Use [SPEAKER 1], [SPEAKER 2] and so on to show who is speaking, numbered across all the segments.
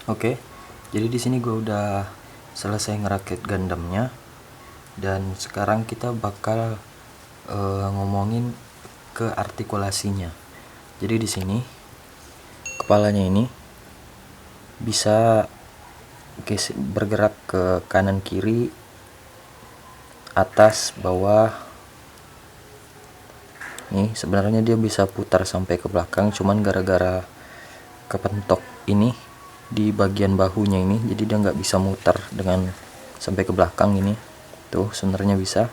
[SPEAKER 1] Oke, jadi di sini gue udah selesai ngerakit Gundamnya, dan sekarang kita bakal ngomongin ke artikulasinya. Jadi di sini kepalanya ini bisa bergerak ke kanan kiri, atas, bawah. Nih sebenarnya dia bisa putar sampai ke belakang, cuman gara-gara kepentok ini di bagian bahunya ini, jadi dia nggak bisa muter dengan sampai ke belakang ini. Tuh sebenarnya bisa.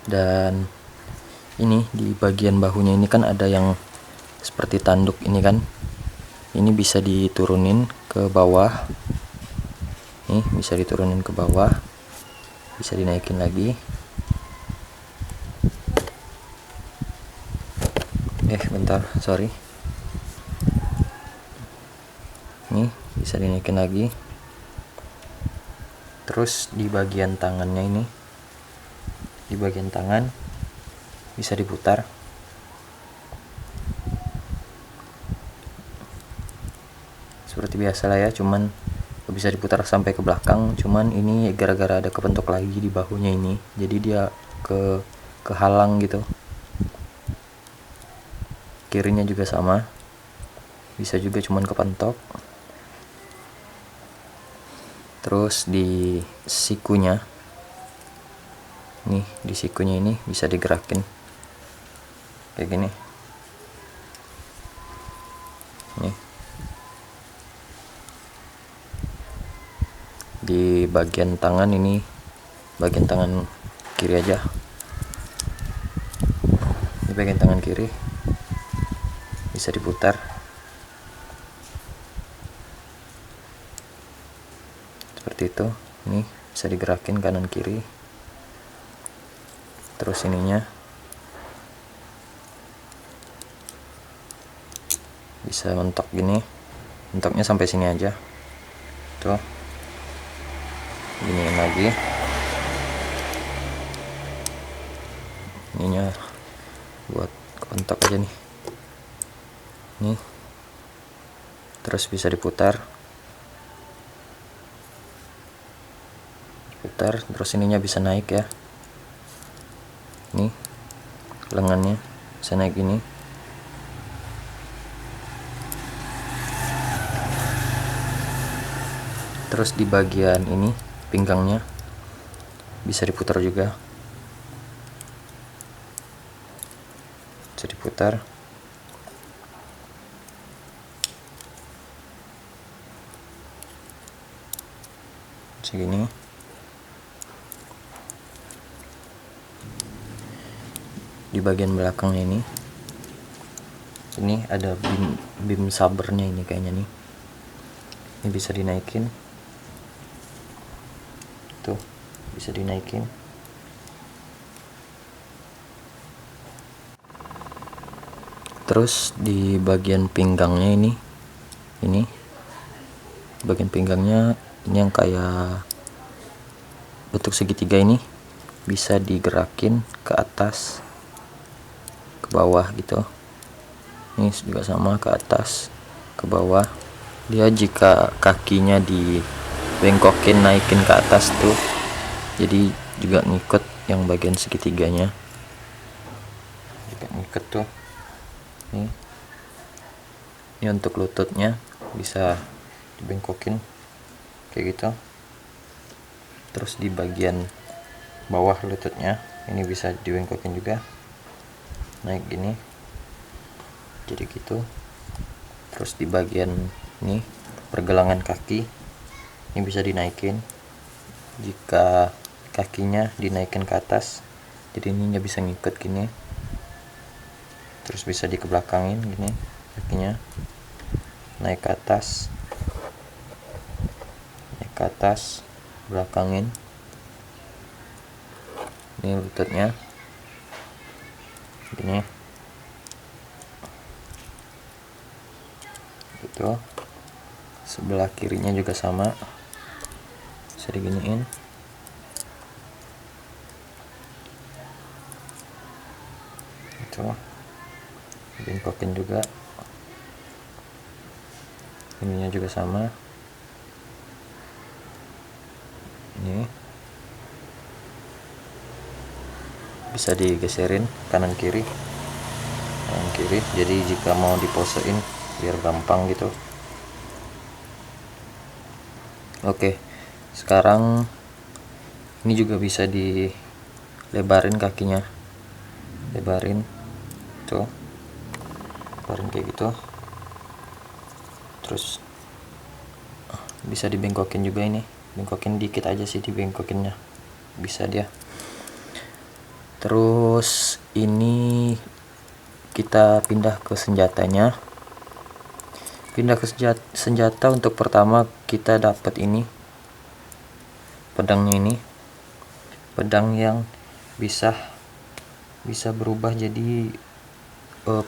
[SPEAKER 1] Dan ini di bagian bahunya ini kan ada yang seperti tanduk ini kan, ini bisa diturunin ke bawah. Nih bisa diturunin ke bawah, bisa dinaikin lagi. Bentar, sorry. Nih bisa dinaikin lagi. Terus di bagian tangannya ini, di bagian tangan bisa diputar. Seperti biasa lah ya, cuman bisa diputar sampai ke belakang. Cuman ini gara-gara ada kepentok lagi di bahunya ini, jadi dia kehalang gitu. Kirinya juga sama, bisa juga cuman kepentok. Terus di sikunya, nih di sikunya ini bisa digerakin kayak gini. Nih di bagian tangan ini, bagian tangan kiri aja. Di bagian tangan kiri bisa diputar seperti itu. Ini bisa digerakin kanan kiri. Terus ininya bisa mentok gini, mentoknya sampai sini aja tuh. Giniin lagi, ininya buat kepentok aja nih. Nih terus bisa diputar, terus ininya bisa naik ya. Nih lengannya bisa naik gini. Terus di bagian ini pinggangnya bisa diputar juga, bisa diputar. Segini. Di bagian belakangnya ini ada beam sabernya ini kayaknya nih. Ini bisa dinaikin. Tuh, bisa dinaikin. Terus di bagian pinggangnya ini bagian pinggangnya ini yang kayak bentuk segitiga ini bisa digerakin ke atas, ke bawah gitu. Ini juga sama, ke atas, ke bawah. Dia jika kakinya dibengkokin naikin ke atas tuh, jadi juga ngikut yang bagian segitiganya, juga ngikut tuh. Ini untuk lututnya bisa dibengkokin kayak gitu. Terus di bagian bawah lututnya ini bisa dibengkokin juga, naik gini jadi gitu. Terus di bagian ini pergelangan kaki ini bisa dinaikin jika kakinya dinaikin ke atas, jadi ininya bisa ngikut gini. Terus bisa dikebelakangin gini, kakinya naik ke atas, belakangin. Ini lututnya gini gitu. Sebelah kirinya juga sama, bisa diginiin. Itu bengkokin juga. ininya juga sama. Ini bisa digeserin kanan kiri, jadi jika mau diposein biar gampang gitu. Oke, sekarang ini juga bisa dilebarin kakinya, lebarin tuh, lebarin kayak gitu. Terus bisa dibengkokin juga, ini bengkokin dikit aja sih, dibengkokinnya bisa dia. Terus ini kita pindah ke senjatanya. Pindah ke senjata, untuk pertama kita dapat ini pedangnya, ini pedang yang bisa berubah jadi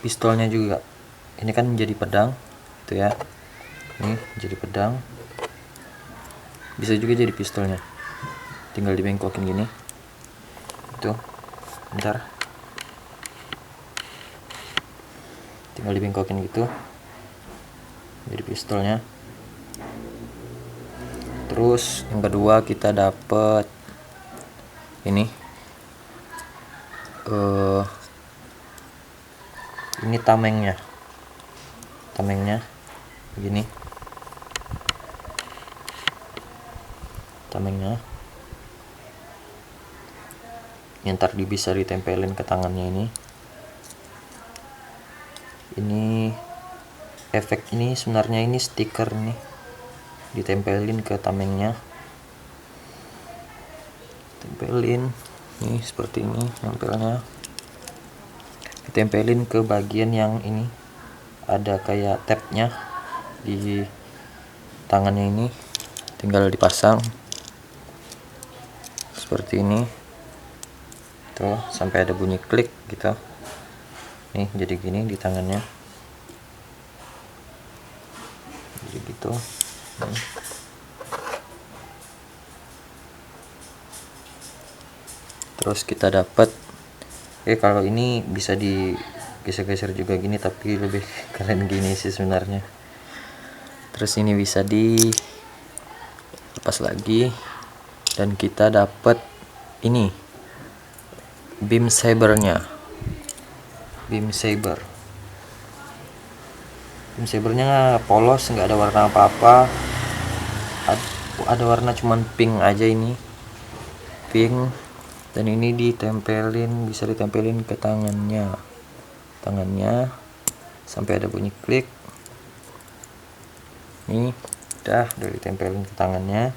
[SPEAKER 1] pistolnya juga. Ini kan menjadi pedang itu ya, ini jadi pedang, bisa juga jadi pistolnya, tinggal dibengkokin gini itu, bentar, tinggal dibengkokin gitu jadi pistolnya. Terus yang kedua kita dapat ini tamengnya begini, tamengnya yang ntar bisa ditempelin ke tangannya. Ini efek ini sebenarnya ini stiker nih, ditempelin ke tamengnya, tempelin nih seperti ini, nempelnya ditempelin ke bagian yang ini ada kayak tabnya di tangannya, ini tinggal dipasang seperti ini tuh sampai ada bunyi klik gitu. Nih jadi gini di tangannya, jadi gitu. Terus kita dapat kalau ini bisa digeser-geser juga gini, tapi lebih keren gini sih sebenarnya. Terus ini bisa dilepas lagi dan kita dapat ini beam sabernya. Beam sabernya polos, nggak ada warna apa-apa, ada warna cuman pink aja, ini pink. Dan ini ditempelin, bisa ditempelin ke tangannya sampai ada bunyi klik. Nih udah ditempelin ke tangannya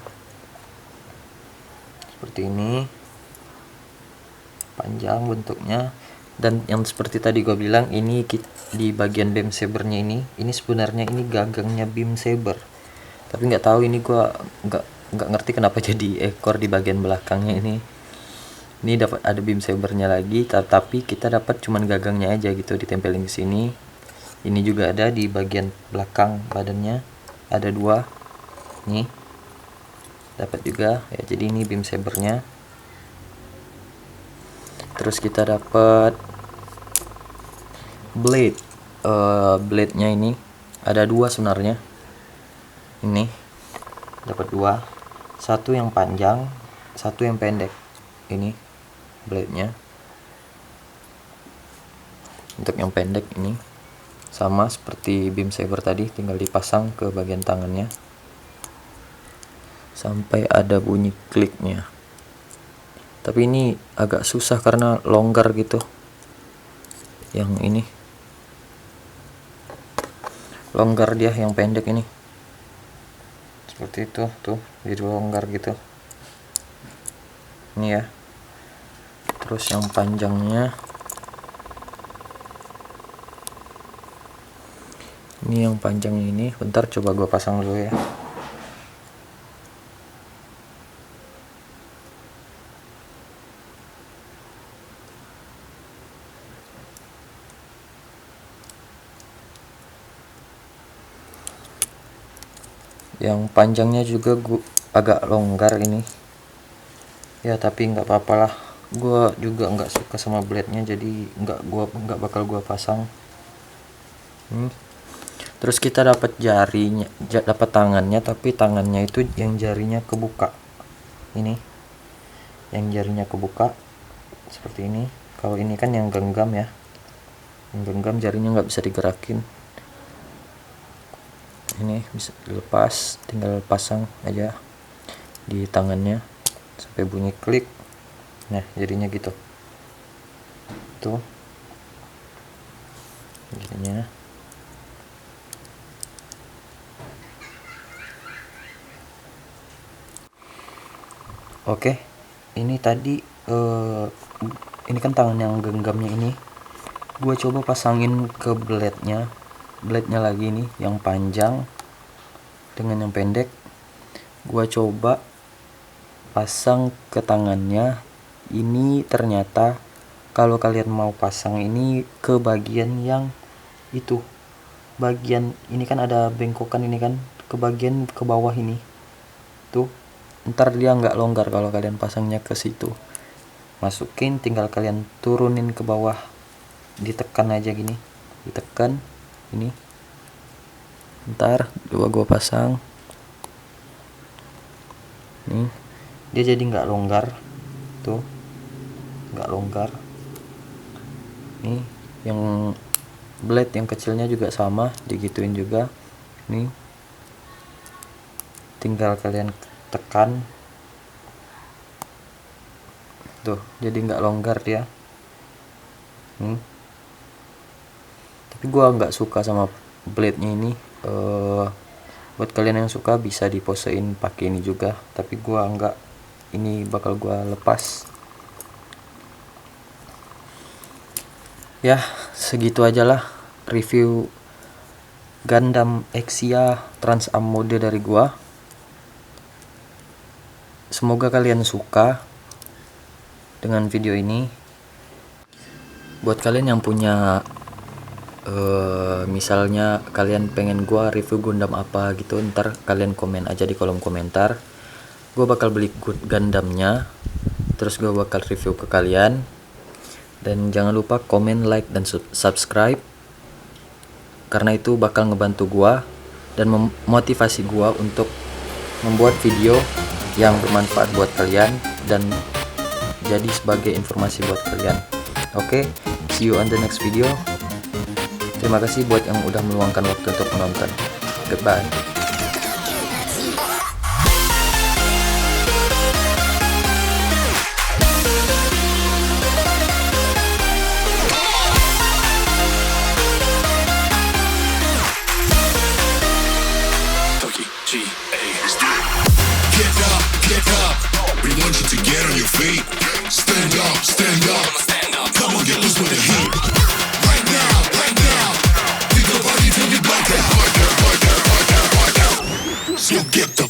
[SPEAKER 1] seperti ini, panjang bentuknya. Dan yang seperti tadi gue bilang, ini di bagian beam sabernya ini sebenarnya ini gagangnya beam saber, tapi nggak tahu, ini gue nggak ngerti kenapa jadi ekor di bagian belakangnya. Ini dapat ada beam sabernya lagi, tapi kita dapat cuman gagangnya aja gitu, ditempelin ke sini. Ini juga ada di bagian belakang badannya, ada dua nih, dapat juga ya. Jadi ini beam sabernya. Terus kita dapat blade-nya, ini ada dua sebenarnya. Ini dapat dua, satu yang panjang, satu yang pendek. Ini blade-nya. Untuk yang pendek ini sama seperti beam saber tadi, tinggal dipasang ke bagian tangannya sampai ada bunyi kliknya. Tapi ini agak susah karena longgar gitu. Yang ini longgar dia, yang pendek ini seperti itu tuh, jadi longgar gitu. Ini ya. Terus yang panjangnya ini, bentar coba gue pasang dulu ya. Yang panjangnya juga agak longgar ini ya, tapi nggak apa-apa lah, gue juga nggak suka sama blade nya, jadi nggak bakal gue pasang. Terus kita dapat jarinya, dapat tangannya, tapi tangannya itu yang jarinya kebuka. Ini yang jarinya kebuka seperti ini. Kalau ini kan yang genggam ya, yang genggam jarinya nggak bisa digerakin. Ini bisa dilepas, tinggal pasang aja di tangannya sampai bunyi klik. Nah jadinya gitu tuh jadinya. Oke, ini tadi ini kan tangan yang genggamnya ini gue coba pasangin ke blade-nya lagi nih, yang panjang dengan yang pendek. Gue coba pasang ke tangannya ini, ternyata kalau kalian mau pasang ini ke bagian yang itu, bagian ini kan ada bengkokan ini kan, ke bagian ke bawah ini tuh, ntar dia nggak longgar kalau kalian pasangnya ke situ. Masukin, tinggal kalian turunin ke bawah, ditekan aja gini, ditekan ini. Ntar gua pasang nih, dia jadi nggak longgar tuh, nggak longgar. Nih yang blade yang kecilnya juga sama, digituin juga nih, tinggal kalian tekan tuh, jadi nggak longgar dia. Tapi gua nggak suka sama blade-nya ini. Buat kalian yang suka bisa diposein pakai ini juga, tapi gua nggak, ini bakal gua lepas. Ya segitu aja lah review Gundam Exia Trans Am mode dari gua. Semoga kalian suka dengan video ini. Buat kalian yang punya misalnya kalian pengen gua review Gundam apa gitu, ntar kalian komen aja di kolom komentar. Gua bakal beli Gundamnya, terus gua bakal review ke kalian. Dan jangan lupa komen, like, dan subscribe, karena itu bakal ngebantu gua dan memotivasi gua untuk membuat video yang bermanfaat buat kalian dan jadi sebagai informasi buat kalian. Oke, see you on the next video. Terima kasih buat yang udah meluangkan waktu untuk menonton. Goodbye.
[SPEAKER 2] Get up, we want you to get on your feet. Stand up, stand up. Come on, get loose with the heat. Right now, think about it till you black out. So get the